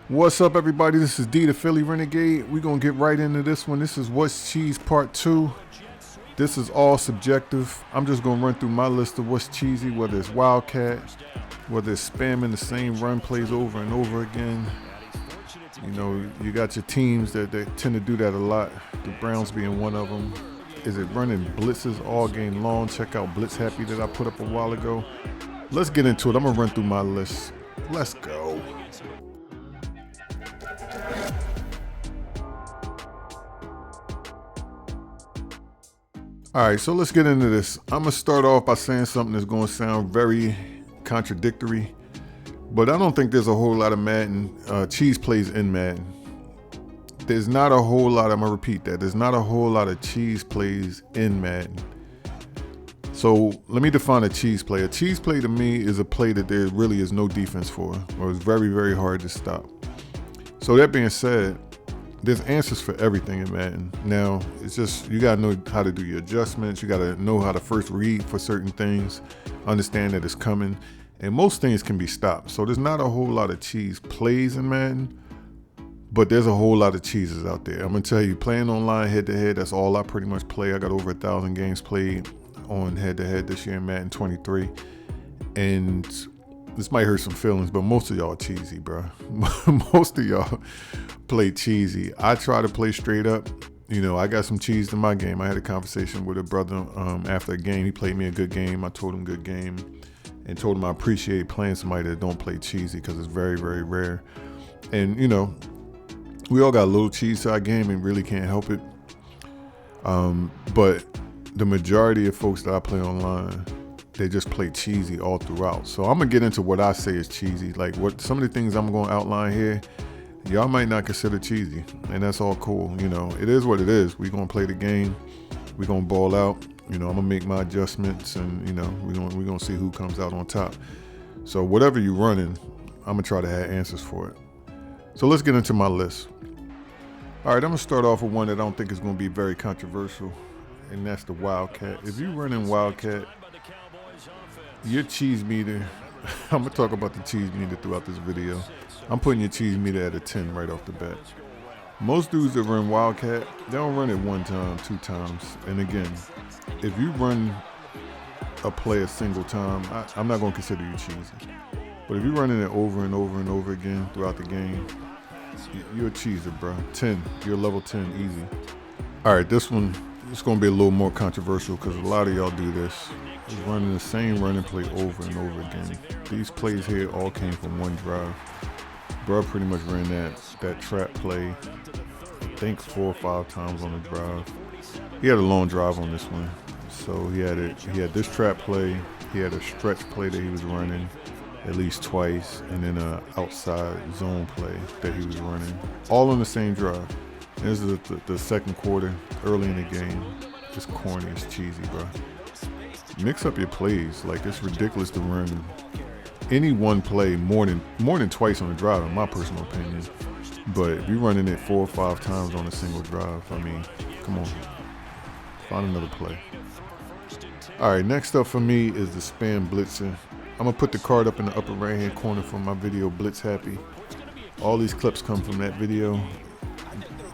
What's up, everybody? This is D, the Philly Renegade. We're going to get right into this one. This is What's Cheese Part 2. This is all subjective. I'm just going to run through my list of what's cheesy, whether it's Wildcat, whether it's spamming the same run plays over and over again. You know, you got your teams that tend to do that a lot, the Browns being one of them. Is it running blitzes all game long? Check out Blitz Happy that I put up a while ago. Let's get into it. I'm going to run through my list. Let's go. All right, so let's get into this. I'm going to start off by saying something that's going to sound very contradictory, but I don't think there's a whole lot of Madden cheese plays in Madden. There's not a whole lot, I'm going to repeat that. There's not a whole lot of cheese plays in Madden. So let me define a cheese play. A cheese play to me is a play that there really is no defense for, or it's very, very hard to stop. So that being said, there's answers for everything in Madden. Now, it's just, you gotta know how to do your adjustments. You gotta know how to first read for certain things, understand that it's coming, and most things can be stopped. So there's not a whole lot of cheese plays in Madden, but there's a whole lot of cheeses out there. I'm gonna tell you, playing online head-to-head, that's all I pretty much play. I got over 1,000 games played on head-to-head this year in Madden 23, and this might hurt some feelings, but most of y'all are cheesy, bro. Most of y'all play cheesy. I try to play straight up. You know, I got some cheese in my game. I had a conversation with a brother after a game. He played me a good game. I told him good game and told him I appreciate playing somebody that don't play cheesy because it's very, very rare. And, you know, we all got a little cheese to our game and really can't help it. But the majority of folks that I play online, they just play cheesy all throughout. So I'm gonna get into what I say is cheesy. Like what some of the things I'm gonna outline here, y'all might not consider cheesy, and that's all cool. You know, it is what it is. We gonna play the game. We gonna ball out. You know, I'm gonna make my adjustments, and you know, we gonna see who comes out on top. So whatever you're running, I'm gonna try to have answers for it. So let's get into my list. All right, I'm gonna start off with one that I don't think is gonna be very controversial, and that's the Wildcat. If you're running Wildcat, your cheese meter, I'm going to talk about the cheese meter throughout this video. I'm putting your cheese meter at a 10 right off the bat. Most dudes that run Wildcat, they don't run it one time, two times. And again, if you run a play a single time, I'm not going to consider you cheesy. But if you're running it over and over and over again throughout the game, you're a cheeser, bro. 10, you're level 10, easy. All right, this one, it's going to be a little more controversial because a lot of y'all do this. Running the same running play over and over again. These plays here all came from one drive. Bro pretty much ran that trap play, I think 4 or 5 times on the drive. He had a long drive on this one. So he had this trap play, he had a stretch play that he was running at least twice, and then a outside zone play that he was running. All on the same drive. And this is the second quarter, early in the game. It's corny, it's cheesy, bro. Mix up your plays. Like, it's ridiculous to run any one play more than twice on the drive, in my personal opinion. But if you're running it 4 or 5 times on a single drive, I mean, come on, find another play. All right, next up for me is the spam blitzer. I'm gonna put the card up in the upper right hand corner from my video Blitz Happy. All these clips come from that video.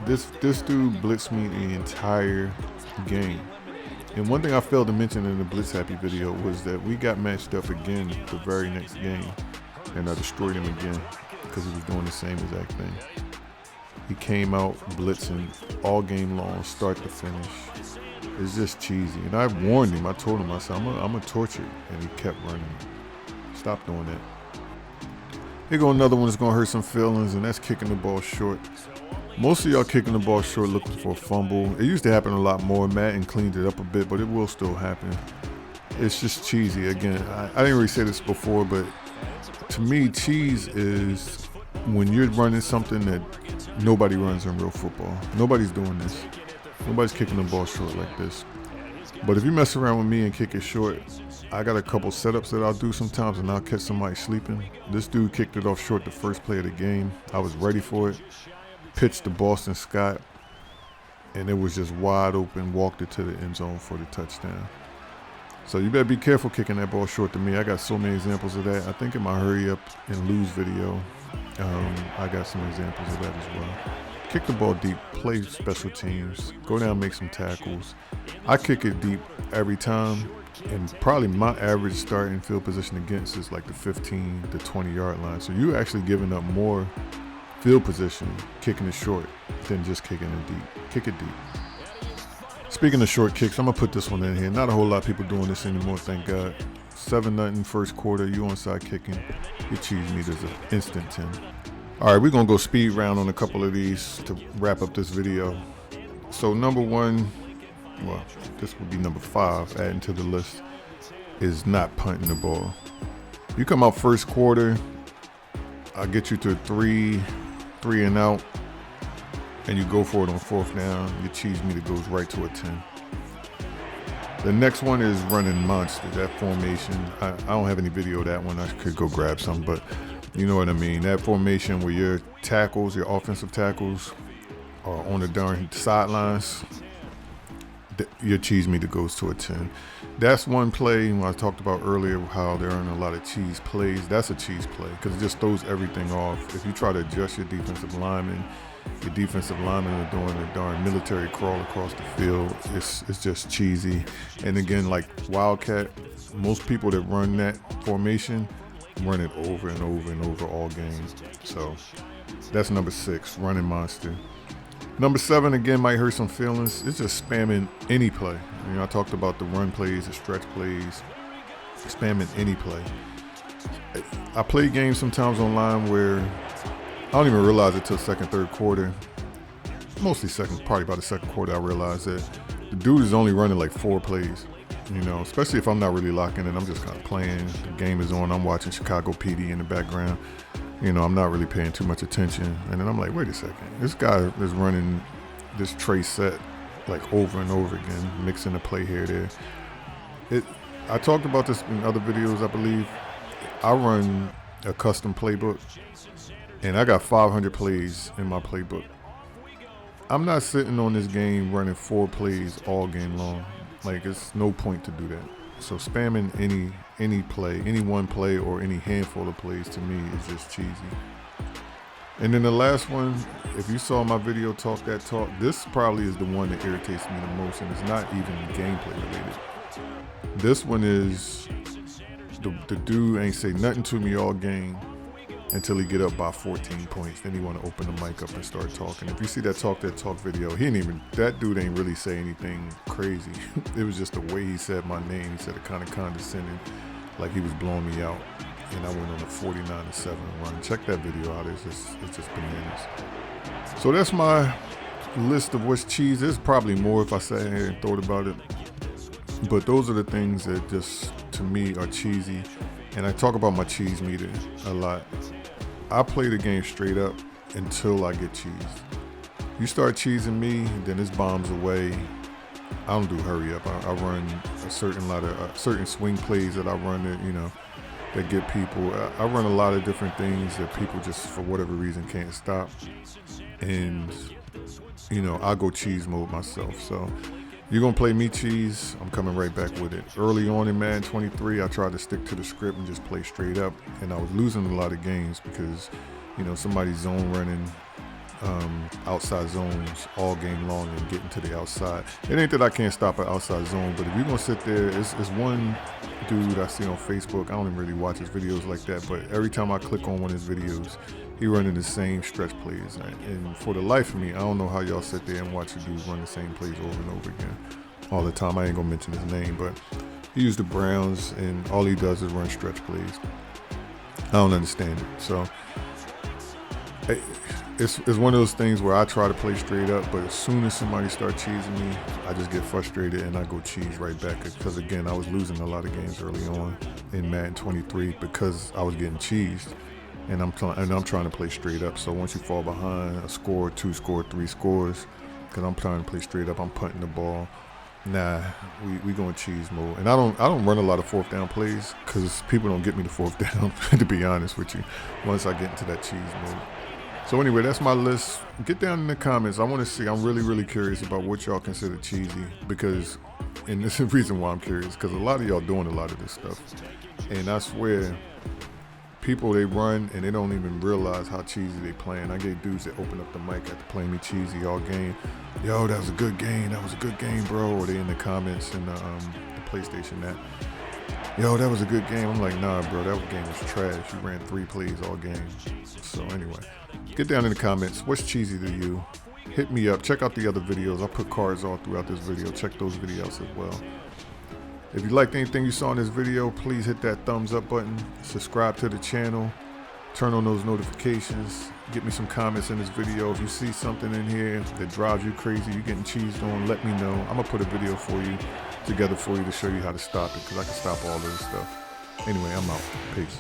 This dude blitzed me the entire game. And one thing I failed to mention in the Blitz Happy video was that we got matched up again the very next game, and I destroyed him again because he was doing the same exact thing. He came out blitzing all game long, start to finish. It's just cheesy. And I warned him. I told him, I said, I'm gonna torture you. And he kept running. Stop doing that. Here go another one that's gonna hurt some feelings, and that's kicking the ball short. Most of y'all kicking the ball short looking for a fumble. It used to happen a lot more. Madden cleaned it up a bit, but it will still happen. It's just cheesy. Again, I didn't really say this before, but to me, cheese is when you're running something that nobody runs in real football. Nobody's doing this. Nobody's kicking the ball short like this. But if you mess around with me and kick it short, I got a couple setups that I'll do sometimes, and I'll catch somebody sleeping. This dude kicked it off short the first play of the game. I was ready for it. Pitched to Boston Scott, and it was just wide open, walked it to the end zone for the touchdown. So you better be careful kicking that ball short to me. I got so many examples of that. I think in my hurry up and lose video, I got some examples of that as well. Kick the ball deep, play special teams, go down, make some tackles. I kick it deep every time, and probably my average starting field position against is like the 15 to 20 yard line. So you're actually giving up more field position kicking it short than just kicking it deep. Kick it deep. Speaking of short kicks, I'm gonna put this one in here. Not a whole lot of people doing this anymore, thank God. 7-0 first quarter, you onside kicking. Your cheese meter's an instant 10. All right, we're gonna go speed round on a couple of these to wrap up this video. So number one, well, this would be number 5, adding to the list, is not punting the ball. You come out first quarter, I'll get you to 3 and out, and you go for it on 4th down, your cheese meter goes right to a 10. The next one is running monster, that formation. I don't have any video of that one. I could go grab some, but you know what I mean. That formation where your tackles, your offensive tackles, are on the darn sidelines, your cheese meter goes to a 10. That's one play when I talked about earlier how there aren't a lot of cheese plays. That's a cheese play because it just throws everything off. If you try to adjust your defensive linemen are doing a darn military crawl across the field. It's just cheesy. And again, like Wildcat, most people that run that formation run it over and over and over all games. So that's number 6, running monster. Number 7, again, might hurt some feelings. It's just spamming any play. You know, I talked about the run plays, the stretch plays, spamming any play. I play games sometimes online where I don't even realize it till second, third quarter. Mostly second, probably by the second quarter, I realize that the dude is only running like 4 plays. You know, especially if I'm not really locking in, I'm just kind of playing. The game is on, I'm watching Chicago PD in the background. You know, I'm not really paying too much attention. And then I'm like, wait a second, this guy is running this trace set like over and over again, mixing the play here, there. I talked about this in other videos, I believe. I run a custom playbook, and I got 500 plays in my playbook. I'm not sitting on this game running 4 plays all game long. Like, it's no point to do that. So spamming any play, any one play or any handful of plays to me is just cheesy. And then the last one, if you saw my video Talk That Talk, this probably is the one that irritates me the most, and it's not even gameplay related. This one is the dude ain't say nothing to me all game until he get up by 14 points. Then he want to open the mic up and start talking. If you see that Talk video, that dude ain't really say anything crazy. It was just the way he said my name. He said it kind of condescending, like he was blowing me out. And I went on a 49-7 run. Check that video out. It's just bananas. So that's my list of what's cheese. There's probably more if I sat here and thought about it. But those are the things that just, to me, are cheesy. And I talk about my cheese meter a lot. I play the game straight up until I get cheesed. You start cheesing me, then this bombs away. I don't do hurry up. I run a certain swing plays that I run that, you know, that get people. I run a lot of different things that people just, for whatever reason, can't stop. And, you know, I go cheese mode myself. So you're going to play me cheese, I'm coming right back with it. Early on in Madden 23, I tried to stick to the script and just play straight up. And I was losing a lot of games because, you know, somebody's zone running outside zones all game long and getting to the outside. It ain't that I can't stop an outside zone, but if you're going to sit there, it's one dude I see on Facebook. I don't even really watch his videos like that, but every time I click on one of his videos, he running the same stretch plays. And for the life of me, I don't know how y'all sit there and watch a dude run the same plays over and over again all the time. I ain't going to mention his name, but he used the Browns, and all he does is run stretch plays. I don't understand it. So it's one of those things where I try to play straight up, but as soon as somebody starts cheesing me, I just get frustrated and I go cheese right back. Because again, I was losing a lot of games early on in Madden 23 because I was getting cheesed, and I'm trying to play straight up. So once you fall behind a score, 2 score, 3 scores, because I'm trying to play straight up, I'm punting the ball. Nah, we going cheese mode. And I don't run a lot of 4th down plays because people don't get me to 4th down, to be honest with you, once I get into that cheese mode. So anyway, that's my list. Get down in the comments. I want to see. I'm really, really curious about what y'all consider cheesy, because, and this is the reason why I'm curious, because a lot of y'all doing a lot of this stuff. And I swear, people, they run and they don't even realize how cheesy they playing. I get dudes that open up the mic after playing me cheesy all game. Yo, that was a good game. That was a good game, bro. Or they in the comments in the PlayStation that, yo, that was a good game. I'm like, nah, bro, that game was trash. You ran 3 plays all game. So anyway, get down in the comments. What's cheesy to you? Hit me up. Check out the other videos. I put cards all throughout this video. Check those videos as well. If you liked anything you saw in this video, please hit that thumbs up button. Subscribe to the channel. Turn on those notifications. Get me some comments in this video. If you see something in here that drives you crazy, you're getting cheesed on, let me know. I'm going to put a video together for you to show you how to stop it, because I can stop all this stuff. Anyway, I'm out. Peace.